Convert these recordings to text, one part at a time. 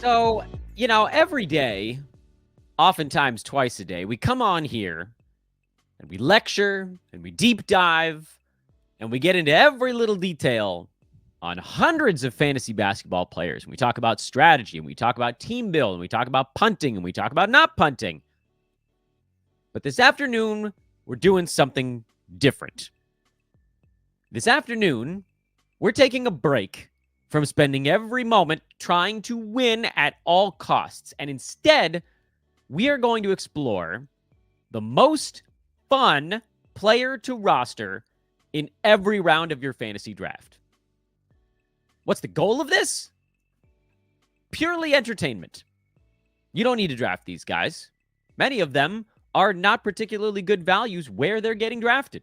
So, every day, oftentimes twice a day, we come on here and we lecture and we deep dive and we get into every little detail on hundreds of fantasy basketball players. And we talk about strategy and we talk about team build and we talk about punting and we talk about not punting. But this afternoon, we're doing something different. This afternoon, we're taking a break from spending every moment trying to win at all costs. And instead, we are going to explore the most fun player to roster in every round of your fantasy draft. What's the goal of this? Purely entertainment. You don't need to draft these guys. Many of them are not particularly good values where they're getting drafted.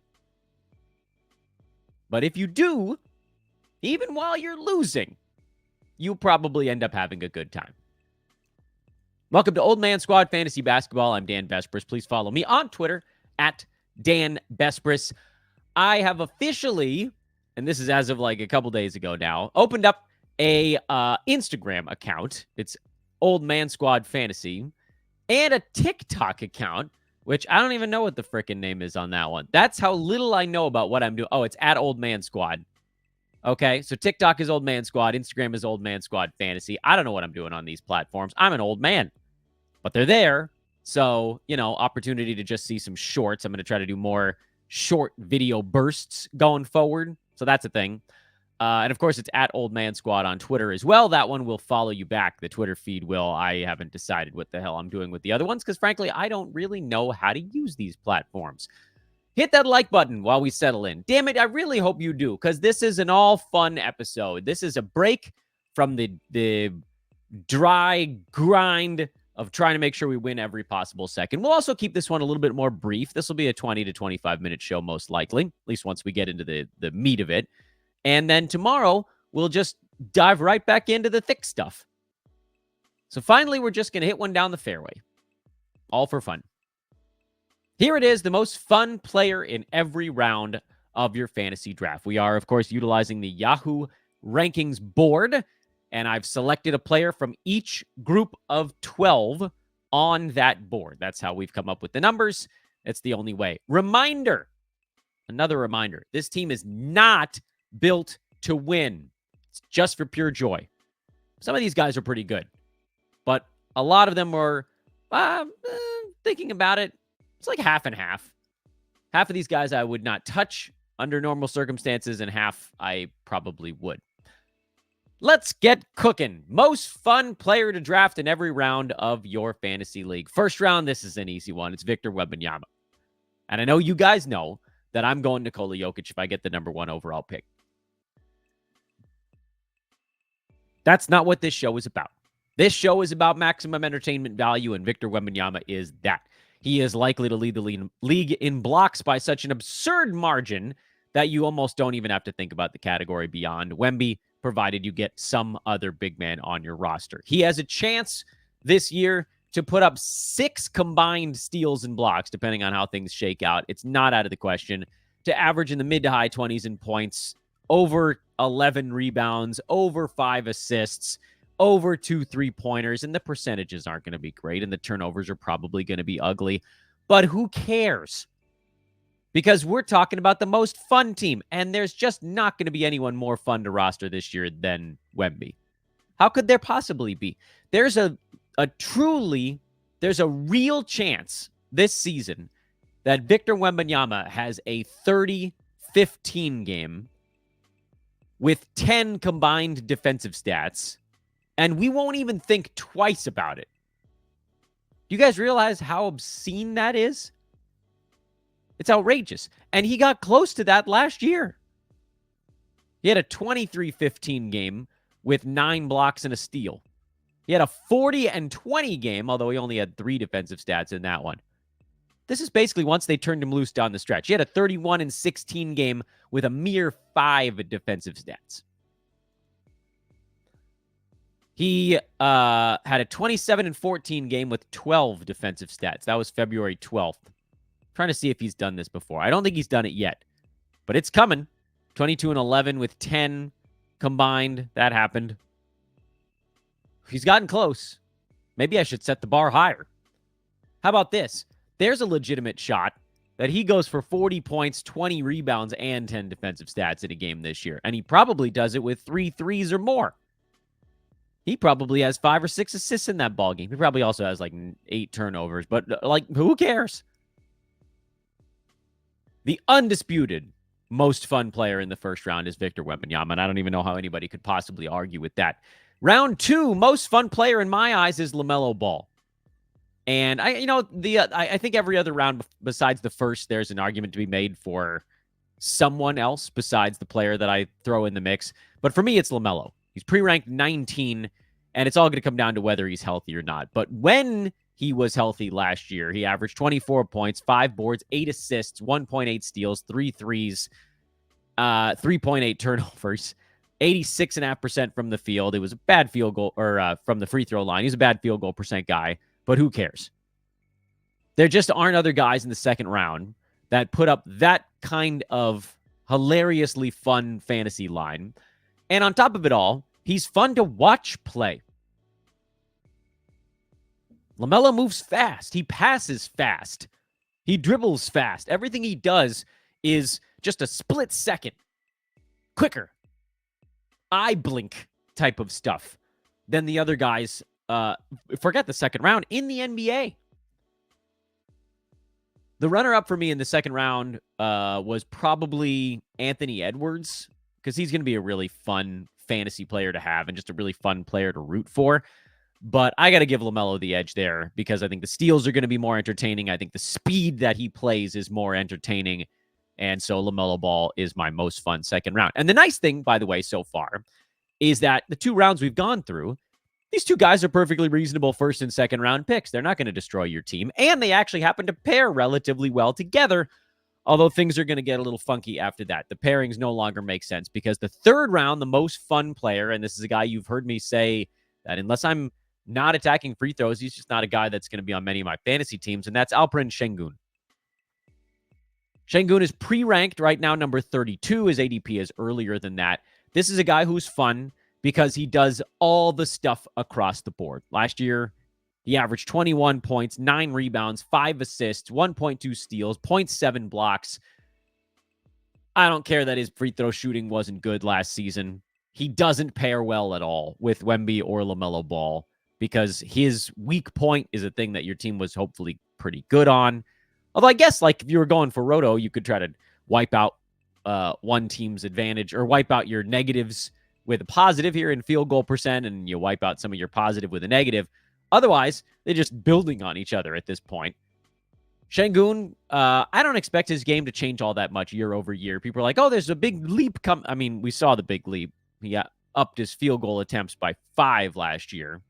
But if you do, even while you're losing, you'll probably end up having a good time. Welcome to Old Man Squad Fantasy Basketball. I'm Dan Vespris. Please follow me on Twitter at Dan Vespris. I have officially, and this is as of like a couple days ago now, opened up a Instagram account. It's Old Man Squad Fantasy, and a TikTok account, which I don't even know what the frickin' name is on that one. That's how little I know about what I'm doing. Oh, it's at Old Man Squad. Okay, so TikTok is Old Man Squad. Instagram is Old Man Squad Fantasy. I don't know what I'm doing on these platforms. I'm an old man, but they're there. So, opportunity to just see some shorts. I'm going to try to do more short video bursts going forward. So that's a thing. And of course, it's at Old Man Squad on Twitter as well. That one will follow you back. The Twitter feed will. I haven't decided what the hell I'm doing with the other ones because, frankly, I don't really know how to use these platforms. Hit that like button while we settle in. Damn it, I really hope you do, because this is an all-fun episode. This is a break from the dry grind of trying to make sure we win every possible second. We'll also keep this one a little bit more brief. This will be a 20 to 25-minute show, most likely, at least once we get into the meat of it. And then tomorrow, we'll just dive right back into the thick stuff. So finally, we're just going to hit one down the fairway. All for fun. Here it is, the most fun player in every round of your fantasy draft. We are, of course, utilizing the Yahoo rankings board, and I've selected a player from each group of 12 on that board. That's how we've come up with the numbers. It's the only way. Another reminder, this team is not built to win. It's just for pure joy. Some of these guys are pretty good, but a lot of them were thinking about it. It's like half and half. Half of these guys I would not touch under normal circumstances, and half I probably would. Let's get cooking. Most fun player to draft in every round of your fantasy league. First round, this is an easy one. It's Victor Wembanyama. And I know you guys know that I'm going Nikola Jokic if I get the number 1 overall pick. That's not what this show is about. This show is about maximum entertainment value, and Victor Wembanyama is that. He is likely to lead the league in blocks by such an absurd margin that you almost don't even have to think about the category beyond Wemby, provided you get some other big man on your roster. He has a chance this year to put up 6 combined steals and blocks, depending on how things shake out. It's not out of the question. To average in the mid to high 20s in points, over 11 rebounds, over 5 assists, over 2 3-pointers, and the percentages aren't going to be great, and the turnovers are probably going to be ugly. But who cares? Because we're talking about the most fun team, and there's just not going to be anyone more fun to roster this year than Wemby. How could there possibly be? There's a real chance this season that Victor Wembanyama has a 30-15 game with 10 combined defensive stats, and we won't even think twice about it. Do you guys realize how obscene that is? It's outrageous. And he got close to that last year. He had a 23-15 game with 9 blocks and a steal. He had a 40-20 game, although he only had 3 defensive stats in that one. This is basically once they turned him loose down the stretch. He had a 31-16 game with a mere 5 defensive stats. He had a 27-14 game with 12 defensive stats. That was February 12th. Trying to see if he's done this before. I don't think he's done it yet, but it's coming. 22-11 with 10 combined. That happened. He's gotten close. Maybe I should set the bar higher. How about this? There's a legitimate shot that he goes for 40 points, 20 rebounds, and 10 defensive stats in a game this year. And he probably does it with 3 threes or more. He probably has 5 or 6 assists in that ball game. He probably also has like 8 turnovers, but like, who cares? The undisputed most fun player in the first round is Victor Wembanyama, and I don't even know how anybody could possibly argue with that. Round 2, most fun player in my eyes is LaMelo Ball. And I think every other round besides the first, there's an argument to be made for someone else besides the player that I throw in the mix. But for me, it's LaMelo. He's pre-ranked 19, and it's all going to come down to whether he's healthy or not. But when he was healthy last year, he averaged 24 points, 5 boards, 8 assists, 1.8 steals, 3 threes, 3.8 turnovers, 86.5% from the field. It was a bad field goal, or from the free throw line. He's a bad field goal percent guy, but who cares? There just aren't other guys in the second round that put up that kind of hilariously fun fantasy line. And on top of it all, he's fun to watch play. LaMelo moves fast. He passes fast. He dribbles fast. Everything he does is just a split second quicker, eye blink type of stuff than the other guys. Forget the second round in the NBA. The runner-up for me in the second round was probably Anthony Edwards, because he's going to be a really fun fantasy player to have and just a really fun player to root for. But I got to give LaMelo the edge there because I think the steals are going to be more entertaining. I think the speed that he plays is more entertaining. And so LaMelo Ball is my most fun second round. And the nice thing, by the way, so far, is that the 2 rounds we've gone through, these 2 guys are perfectly reasonable first and second round picks. They're not going to destroy your team. And they actually happen to pair relatively well together, although things are going to get a little funky after that. The pairings no longer make sense because the third round, the most fun player, and this is a guy you've heard me say that unless I'm not attacking free throws, he's just not a guy that's going to be on many of my fantasy teams, and that's Alperen Sengun. Sengun is pre-ranked right now, number 32. His ADP is earlier than that. This is a guy who's fun because he does all the stuff across the board. Last year, he averaged 21 points, 9 rebounds, 5 assists, 1.2 steals, 0.7 blocks. I don't care that his free throw shooting wasn't good last season. He doesn't pair well at all with Wemby or LaMelo Ball because his weak point is a thing that your team was hopefully pretty good on. Although I guess like if you were going for Roto, you could try to wipe out one team's advantage or wipe out your negatives with a positive here in field goal percent, and you wipe out some of your positive with a negative. Otherwise, they're just building on each other at this point. Sengun, I don't expect his game to change all that much year over year. People are like, oh, there's a big leap. I mean, we saw the big leap. He upped his field goal attempts by 5 last year.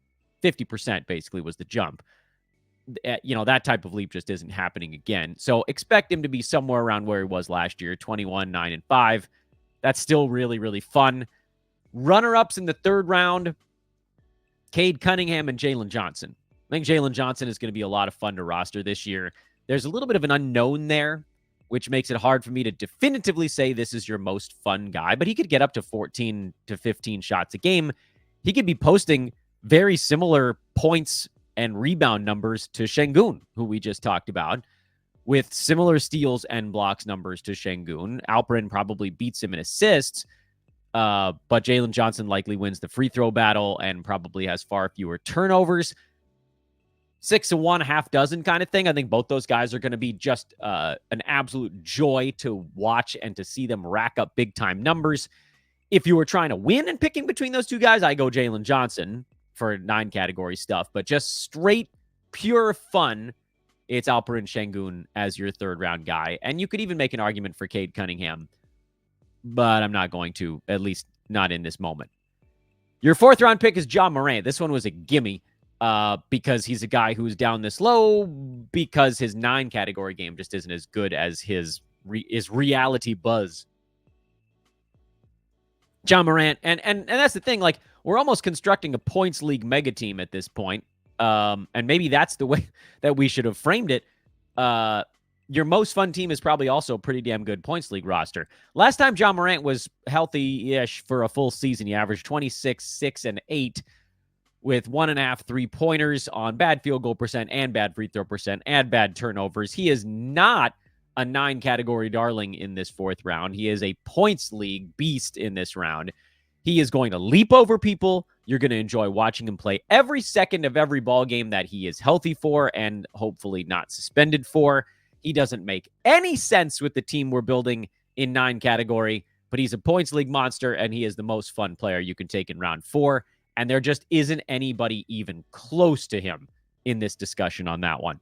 50% basically was the jump. That type of leap just isn't happening again. So expect him to be somewhere around where he was last year, 21, 9, and 5. That's still really, really fun. Runner-ups in the third round, Cade Cunningham and Jalen Johnson. I think Jalen Johnson is going to be a lot of fun to roster this year. There's a little bit of an unknown there, which makes it hard for me to definitively say this is your most fun guy, but he could get up to 14 to 15 shots a game. He could be posting very similar points and rebound numbers to Sengun, who we just talked about, with similar steals and blocks numbers to Sengun. Alperen probably beats him in assists, but Jalen Johnson likely wins the free throw battle and probably has far fewer turnovers. 6 to 1, half dozen kind of thing. I think both those guys are going to be just an absolute joy to watch and to see them rack up big time numbers. If you were trying to win and picking between those two guys, I go Jalen Johnson for 9 category stuff, but just straight, pure fun, it's Alperen Sengun as your third round guy. And you could even make an argument for Cade Cunningham, but I'm not going to, at least not in this moment. Your fourth round pick is Ja Morant. This one was a gimme because he's a guy who's down this low because his 9 category game just isn't as good as his reality buzz. Ja Morant, and that's the thing, like, we're almost constructing a points league mega team at this point. And maybe that's the way that we should have framed it. Your most fun team is probably also a pretty damn good points league roster. Last time Ja Morant was healthy-ish for a full season, he averaged 26, 6, and 8 with 1.5 3-pointers on bad field goal percent and bad free throw percent and bad turnovers. He is not a 9-category darling in this fourth round. He is a points league beast in this round. He is going to leap over people. You're going to enjoy watching him play every second of every ball game that he is healthy for and hopefully not suspended for. He doesn't make any sense with the team we're building in 9 category, but he's a points league monster, and he is the most fun player you can take in round 4. And there just isn't anybody even close to him in this discussion on that one.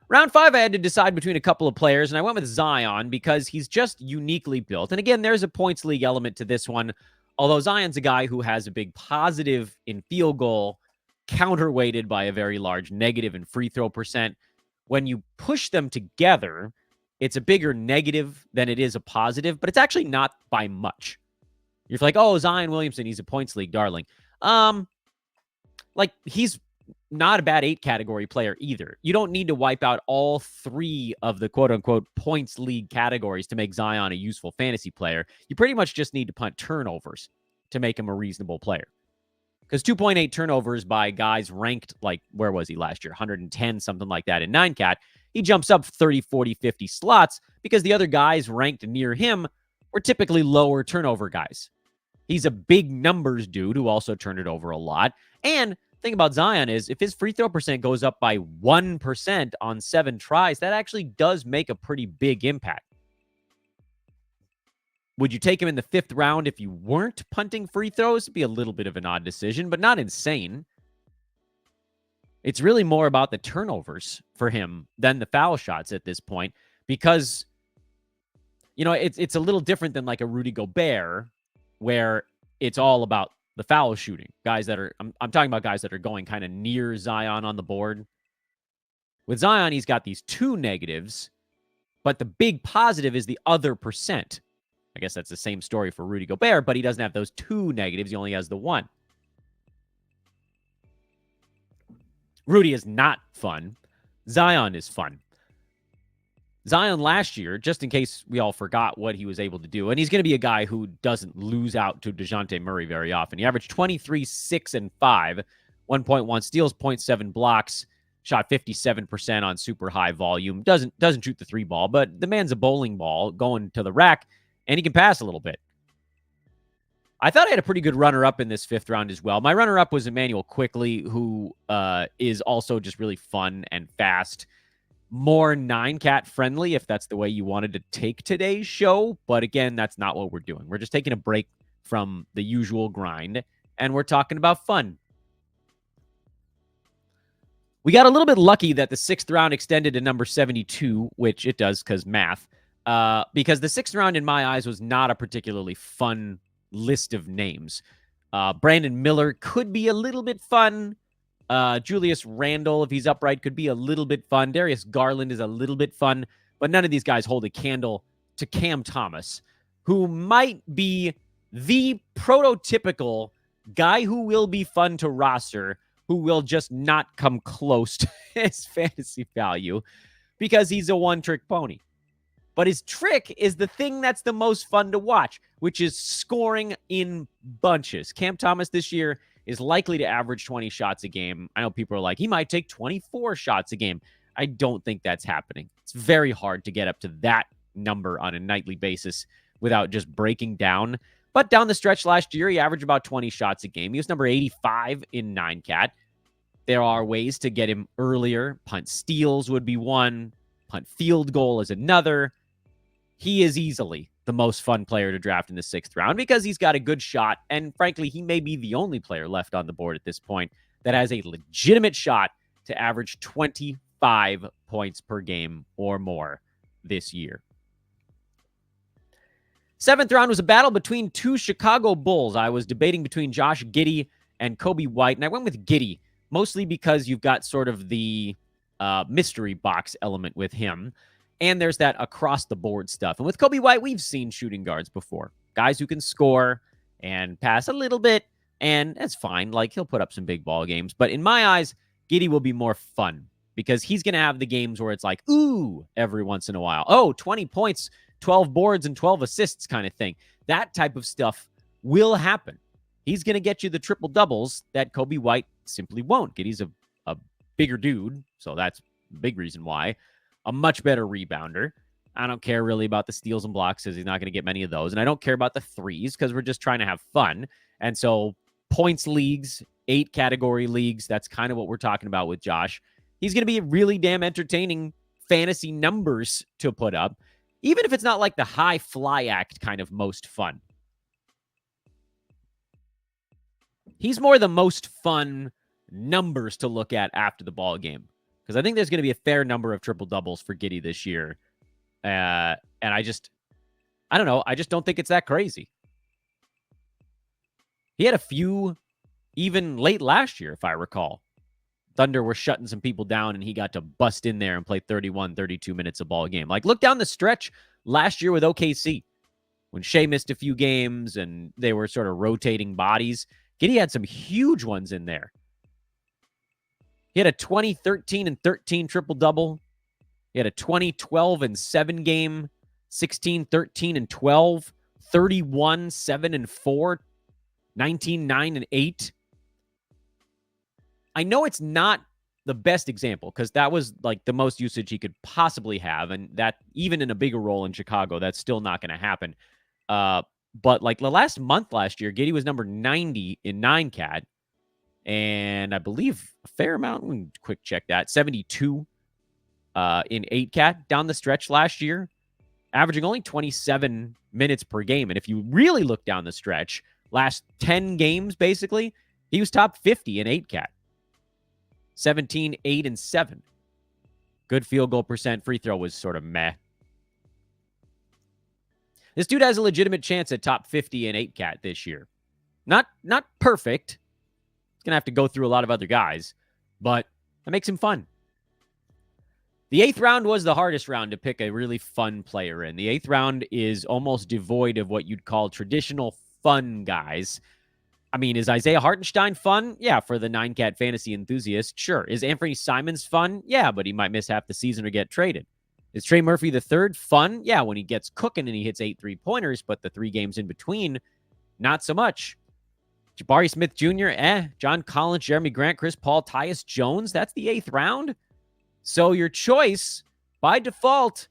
Round 5, I had to decide between a couple of players, and I went with Zion because he's just uniquely built. And again, there's a points league element to this one, although Zion's a guy who has a big positive in field goal, counterweighted by a very large negative in free throw percent. When you push them together, it's a bigger negative than it is a positive, but it's actually not by much. You're like, oh, Zion Williamson, he's a points league darling. He's not a bad 8-category player either. You don't need to wipe out all 3 of the quote-unquote points league categories to make Zion a useful fantasy player. You pretty much just need to punt turnovers to make him a reasonable player. Because 2.8 turnovers by guys ranked, like, where was he last year? 110, something like that in 9-cat. He jumps up 30, 40, 50 slots because the other guys ranked near him were typically lower turnover guys. He's a big numbers dude who also turned it over a lot. And the thing about Zion is if his free throw percent goes up by 1% on 7 tries, that actually does make a pretty big impact. Would you take him in the 5th round if you weren't punting free throws? It'd be a little bit of an odd decision, but not insane. It's really more about the turnovers for him than the foul shots at this point because, it's a little different than like a Rudy Gobert where it's all about the foul shooting. Guys that are, I'm talking about guys that are going kind of near Zion on the board. With Zion, he's got these 2 negatives, but the big positive is the other percent. I guess that's the same story for Rudy Gobert, but he doesn't have those 2 negatives. He only has the 1. Rudy is not fun. Zion is fun. Zion last year, just in case we all forgot what he was able to do, and he's going to be a guy who doesn't lose out to DeJounte Murray very often. He averaged 23, 6, and 5, 1.1 steals, 0.7 blocks, shot 57% on super high volume. Doesn't shoot the 3 ball, but the man's a bowling ball going to the rack, and he can pass a little bit. I thought I had a pretty good runner-up in this 5th round as well. My runner-up was Emmanuel Quickley, who is also just really fun and fast. More 9-cat friendly, if that's the way you wanted to take today's show. But again, that's not what we're doing. We're just taking a break from the usual grind, and we're talking about fun. We got a little bit lucky that the 6th round extended to number 72, which it does because math. Because the 6th round, in my eyes, was not a particularly fun list of names. Brandon Miller could be a little bit fun. Julius Randle, if he's upright, could be a little bit fun. Darius Garland is a little bit fun, but none of these guys hold a candle to Cam Thomas, who might be the prototypical guy who will be fun to roster, who will just not come close to his fantasy value because he's a one-trick pony. But his trick is the thing that's the most fun to watch, which is scoring in bunches. Cam Thomas this year is likely to average 20 shots a game. I know people are like, he might take 24 shots a game. I don't think that's happening. It's very hard to get up to that number on a nightly basis without just breaking down. But down the stretch last year, he averaged about 20 shots a game. He was number 85 in 9-cat. There are ways to get him earlier. Punt steals would be one. Punt field goal is another. He is easily the most fun player to draft in the 6th round because he's got a good shot. And frankly, he may be the only player left on the board at this point that has a legitimate shot to average 25 points per game or more this year. 7th round was a battle between 2 Chicago Bulls. I was debating between Josh Giddey and Kobe White, and I went with Giddey, mostly because you've got sort of the mystery box element with him. And there's that across-the-board stuff. And with Kobe White, we've seen shooting guards before. Guys who can score and pass a little bit, and that's fine. Like, he'll put up some big ball games. But in my eyes, Giddey will be more fun because he's going to have the games where it's like, ooh, every once in a while. Oh, 20 points, 12 boards, and 12 assists kind of thing. That type of stuff will happen. he's going to get you the triple doubles that Kobe White simply won't. Giddey's a bigger dude, so that's a big reason why. A much better rebounder. I don't care really about the steals and blocks because he's not going to get many of those. And I don't care about the threes because we're just trying to have fun. And so points leagues, 8 category leagues, that's kind of what we're talking about with Josh. He's going to be really damn entertaining fantasy numbers to put up, even if it's not like the high fly act kind of most fun. He's more the most fun numbers to look at after the ball game, because I think there's going to be a fair number of triple doubles for Giddey this year. And I don't know. I just don't think it's that crazy. He had a few even late last year, if I recall. Thunder were shutting some people down, and he got to bust in there and play 31, 32 minutes a ball game. Like, look down the stretch last year with OKC when Shea missed a few games and they were sort of rotating bodies. Giddey had some huge ones in there. He had a 20, 13, and 13 triple-double. He had a 20, 12, and 7 game, 16, 13, and 12, 31, 7, and 4, 19, 9, and 8. I know it's not the best example because that was like the most usage he could possibly have. And that even in a bigger role in Chicago, that's still not going to happen. But like the last month last year, Giddey was number 90 in 9-cat. And I believe a fair amount, quick check that, 72 in 8-cat down the stretch last year, averaging only 27 minutes per game. And if you really look down the stretch, last 10 games, basically, he was top 50 in 8-cat. 17, 8, and 7. Good field goal percent. Free throw was sort of meh. This dude has a legitimate chance at top 50 in 8-cat this year. Not perfect. He's going to have to go through a lot of other guys, but that makes him fun. The 8th round was the hardest round to pick a really fun player in. The 8th round is almost devoid of what you'd call traditional fun guys. I mean, is Isaiah Hartenstein fun? Yeah, for the 9-cat fantasy enthusiast, sure. Is Anthony Simons fun? Yeah, but he might miss half the season or get traded. Is Trey Murphy III fun? Yeah, when he gets cooking and he hits 8 3-pointers, but the 3 games in between, not so much. Jabari Smith Jr., John Collins, Jeremy Grant, Chris Paul, Tyus Jones, that's the 8th round. So your choice, by default,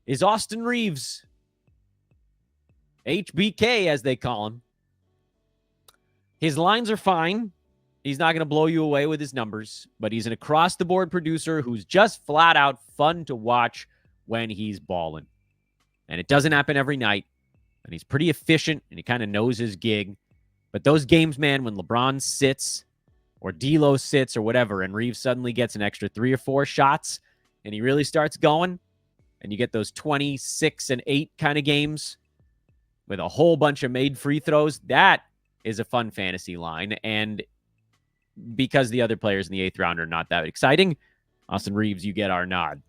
is Austin Reaves. HBK, as they call him. His lines are fine. He's not going to blow you away with his numbers, but he's an across-the-board producer who's just flat-out fun to watch when he's balling. And it doesn't happen every night, and he's pretty efficient, and he kind of knows his gig. But those games, man, when LeBron sits or D'Lo sits or whatever, and Reaves suddenly gets an extra 3 or 4 shots, and he really starts going, and you get those 26 and 8 kind of games with a whole bunch of made free throws, that is a fun fantasy line. And because the other players in the 8th round are not that exciting, Austin Reaves, you get our nod.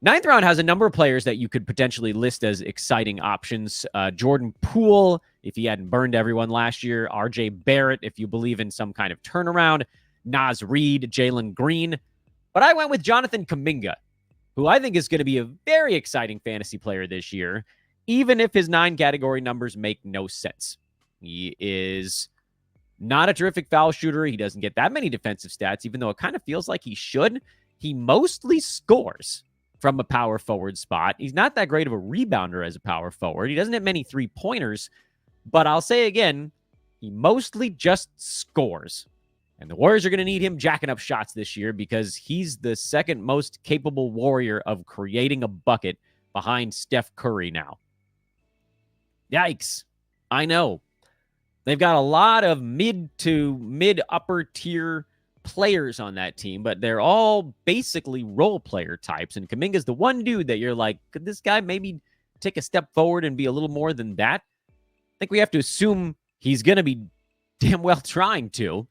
9th round has a number of players that you could potentially list as exciting options. Jordan Poole, if he hadn't burned everyone last year. RJ Barrett, if you believe in some kind of turnaround. Naz Reid, Jalen Green. But I went with Jonathan Kuminga, who I think is going to be a very exciting fantasy player this year, even if his 9-category numbers make no sense. He is not a terrific foul shooter. He doesn't get that many defensive stats, even though it kind of feels like he should. He mostly scores from a power forward spot. He's not that great of a rebounder as a power forward. He doesn't hit many 3-pointers, but I'll say again, he mostly just scores. And the Warriors are going to need him jacking up shots this year because he's the second most capable Warrior of creating a bucket behind Steph Curry now. Yikes. I know. They've got a lot of mid to mid-upper tier players on that team, but they're all basically role player types. And Kuminga's the one dude that you're like, could this guy maybe take a step forward and be a little more than that? I think we have to assume he's going to be damn well trying to.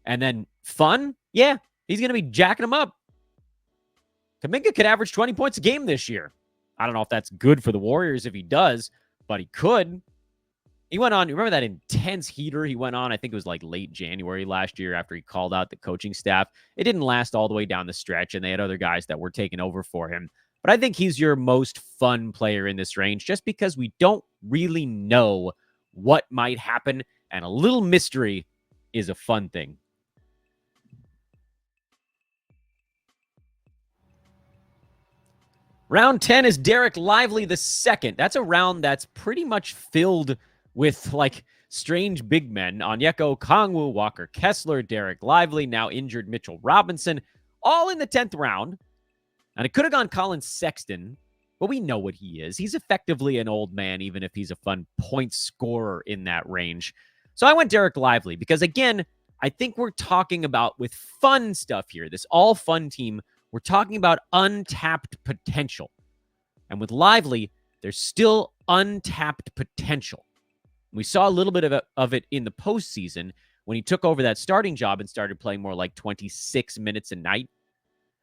And then fun? Yeah, he's going to be jacking them up. Kuminga could average 20 points a game this year. I don't know if that's good for the Warriors if he does, but he could. He went on, remember that intense heater he went on? I think it was like late January last year after he called out the coaching staff. It didn't last all the way down the stretch, and they had other guys that were taking over for him. But I think he's your most fun player in this range just because we don't really know what might happen And a little mystery is a fun thing. Round 10 is Dereck Lively the second. That's a round that's pretty much filled with like strange big men. Onyeka Okongwu, Walker Kessler, Dereck Lively, now injured Mitchell Robinson, all in the 10th round. And it could have gone Colin Sexton, but we know what he is. He's effectively an old man, even if he's a fun point scorer in that range. So I went Dereck Lively because, again, I think we're talking about with fun stuff here, this all fun team. We're talking about untapped potential. And with Lively, there's still untapped potential. We saw a little bit of it in the postseason when he took over that starting job and started playing more like 26 minutes a night.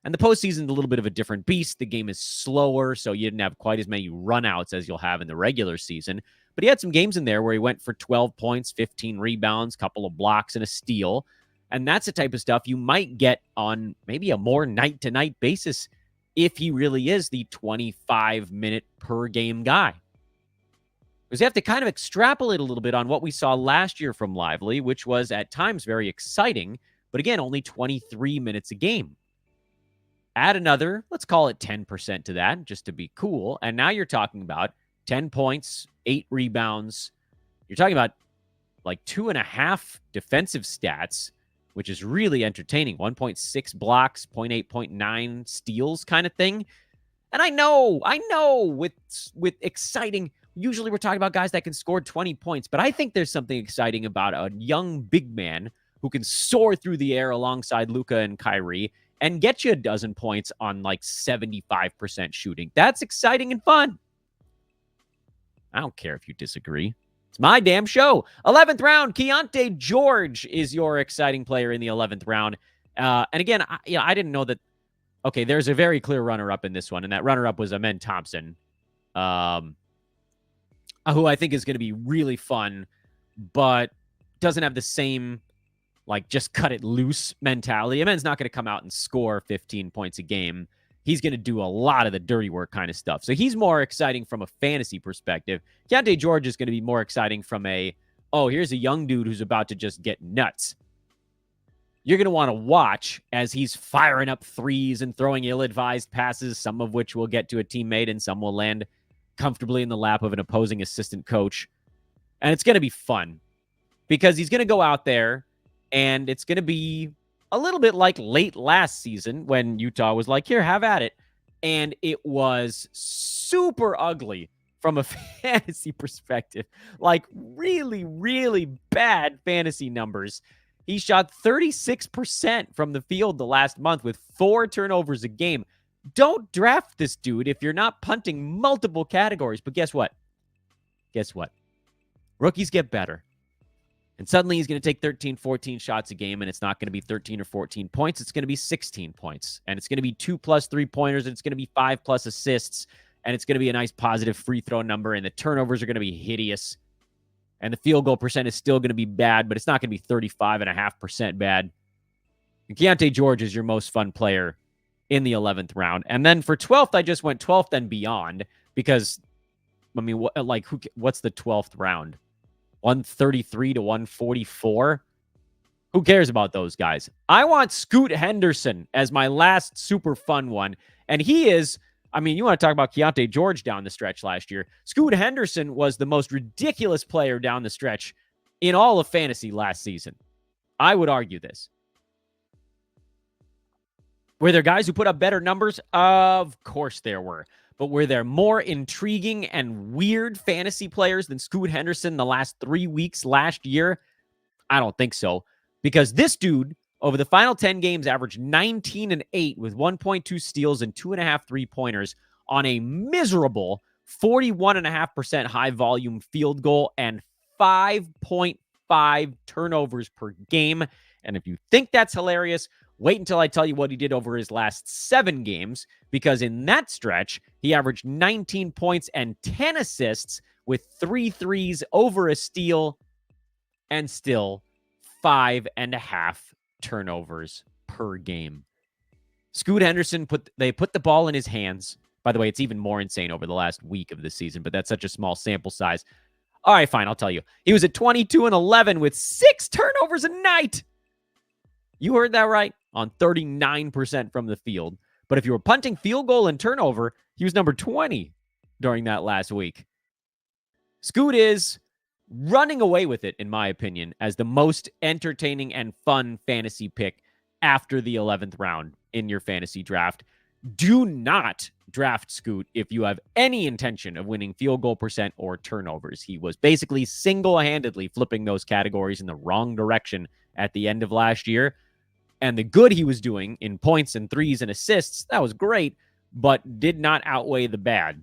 And the postseason is a little bit of a different beast. The game is slower, so you didn't have quite as many runouts as you'll have in the regular season. But he had some games in there where he went for 12 points, 15 rebounds, couple of blocks, and a steal. And that's the type of stuff you might get on maybe a more night-to-night basis if he really is the 25-minute per game guy. Because you have to kind of extrapolate a little bit on what we saw last year from Lively, which was at times very exciting, but again, only 23 minutes a game. Add another, let's call it 10% to that, just to be cool. And now you're talking about 10 points, 8 rebounds. You're talking about like 2.5 defensive stats, which is really entertaining. 1.6 blocks, 0.8, 0.9 steals kind of thing. And I know, with exciting, usually we're talking about guys that can score 20 points, but I think there's something exciting about a young big man who can soar through the air alongside Luka and Kyrie and get you a dozen points on like 75% shooting. That's exciting and fun. I don't care if you disagree. It's my damn show. 11th round, Keyonte George is your exciting player in the 11th round. And again, I didn't know that. Okay, there's a very clear runner-up in this one, and that runner-up was Amen Thompson, who I think is going to be really fun, but doesn't have the same like just cut it loose mentality. Amen's not going to come out and score 15 points a game. He's going to do a lot of the dirty work kind of stuff. So he's more exciting from a fantasy perspective. Keyonte George is going to be more exciting from here's a young dude who's about to just get nuts. You're going to want to watch as he's firing up threes and throwing ill-advised passes, some of which will get to a teammate and some will land comfortably in the lap of an opposing assistant coach. And it's going to be fun because he's going to go out there and it's going to be a little bit like late last season when Utah was like, here, have at it. And it was super ugly from a fantasy perspective. Like really, really bad fantasy numbers. He shot 36% from the field the last month with 4 turnovers a game. Don't draft this dude if you're not punting multiple categories. But guess what? Rookies get better. And suddenly he's going to take 13, 14 shots a game, and it's not going to be 13 or 14 points. It's going to be 16 points. And it's going to be 2+ 3-pointers, and it's going to be 5+ assists, and it's going to be a nice positive free throw number, and the turnovers are going to be hideous. And the field goal percent is still going to be bad, but it's not going to be 35.5% bad. And Keyonte George is your most fun player in the 11th round. And then for 12th, I just went 12th and beyond because, I mean, what's the 12th round? 133 to 144. Who cares about those guys? I want Scoot Henderson as my last super fun one. And he is, I mean, you want to talk about Keyonte George down the stretch last year. Scoot Henderson was the most ridiculous player down the stretch in all of fantasy last season. I would argue this. Were there guys who put up better numbers? Of course there were. But were there more intriguing and weird fantasy players than Scoot Henderson the last 3 weeks last year? I don't think so. Because this dude, over the final 10 games, averaged 19 and 8 with 1.2 steals and 2.5 3-pointers on a miserable 41.5% high volume field goal and 5.5 turnovers per game. And if you think that's hilarious, wait until I tell you what he did over his last 7 games, because in that stretch, he averaged 19 points and 10 assists with 3 threes over a steal and still 5.5 turnovers per game. Scoot Henderson put the ball in his hands. By the way, it's even more insane over the last week of the season, but that's such a small sample size. All right, fine. I'll tell you. He was at 22 and 11 with 6 turnovers a night. You heard that right, on 39% from the field. But if you were punting, field goal, and turnover, he was number 20 during that last week. Scoot is running away with it, in my opinion, as the most entertaining and fun fantasy pick after the 11th round in your fantasy draft. Do not draft Scoot if you have any intention of winning field goal percent or turnovers. He was basically single-handedly flipping those categories in the wrong direction at the end of last year. And the good he was doing in points and threes and assists, that was great, but did not outweigh the bad.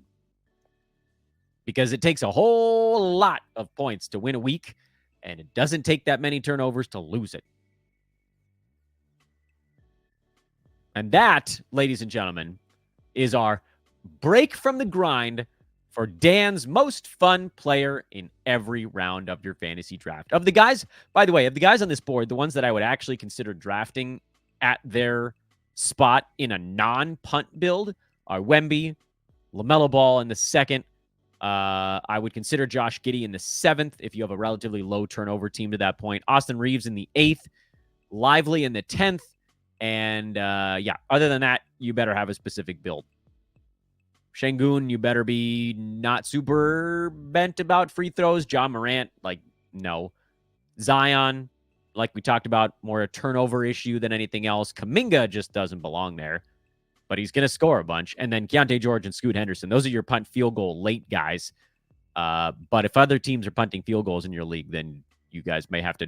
Because it takes a whole lot of points to win a week, and it doesn't take that many turnovers to lose it. And that, ladies and gentlemen, is our break from the grind for Dan's most fun player in every round of your fantasy draft. Of the guys, by the way, of the guys on this board, the ones that I would actually consider drafting at their spot in a non-punt build are Wemby, LaMelo Ball in the second. I would consider Josh Giddey in the 7th if you have a relatively low turnover team to that point. Austin Reaves in the 8th. Lively in the 10th. And, other than that, you better have a specific build. Sengun, you better be not super bent about free throws. John Morant, no. Zion, like we talked about, more a turnover issue than anything else. Kuminga just doesn't belong there, but he's going to score a bunch. And then Keyonte George and Scoot Henderson. Those are your punt field goal late guys. But if other teams are punting field goals in your league, then you guys may have to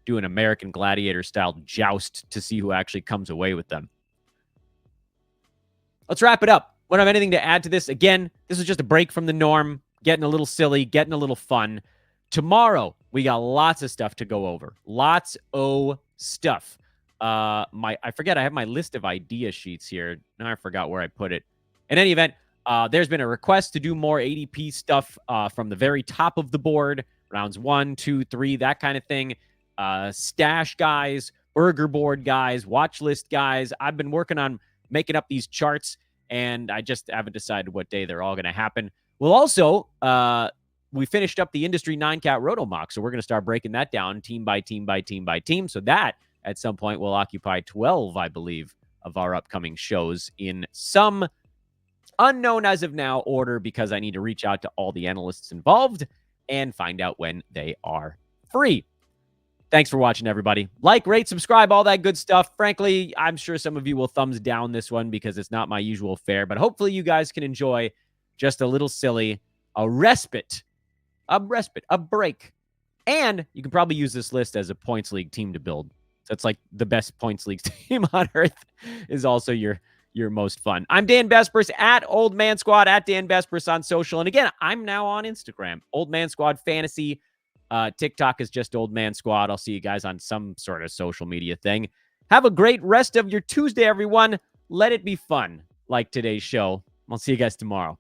do an American Gladiator-style joust to see who actually comes away with them. Let's wrap it up. We don't have anything to add to this. Again, this is just a break from the norm, getting a little silly, getting a little fun. Tomorrow, we got lots of stuff to go over. Lots of stuff. I forget, I have my list of idea sheets here. Now I forgot where I put it. In any event, there's been a request to do more ADP stuff from the very top of the board. Rounds 1, 2, 3, that kind of thing. Stash guys, burger board guys, watch list guys. I've been working on making up these charts, and I just haven't decided what day they're all going to happen. We'll also, we finished up the Industry 9-Cat Roto Mock, so we're going to start breaking that down team by team by team by team. So that, at some point, will occupy 12, I believe, of our upcoming shows in some unknown as of now order, because I need to reach out to all the analysts involved and find out when they are free. Thanks for watching, everybody. Like, rate, subscribe, all that good stuff. Frankly, I'm sure some of you will thumbs down this one because it's not my usual fare, but hopefully you guys can enjoy just a little silly, a break. And you can probably use this list as a points league team to build. So it's like the best points league team on earth is also your most fun. I'm Dan Vespers at Old Man Squad, at Dan Vespers on social. And again, I'm now on Instagram, Old Man Squad Fantasy. TikTok is just Old Man Squad. I'll see you guys on some sort of social media thing. Have a great rest of your Tuesday, everyone. Let it be fun, like today's show. I'll see you guys tomorrow.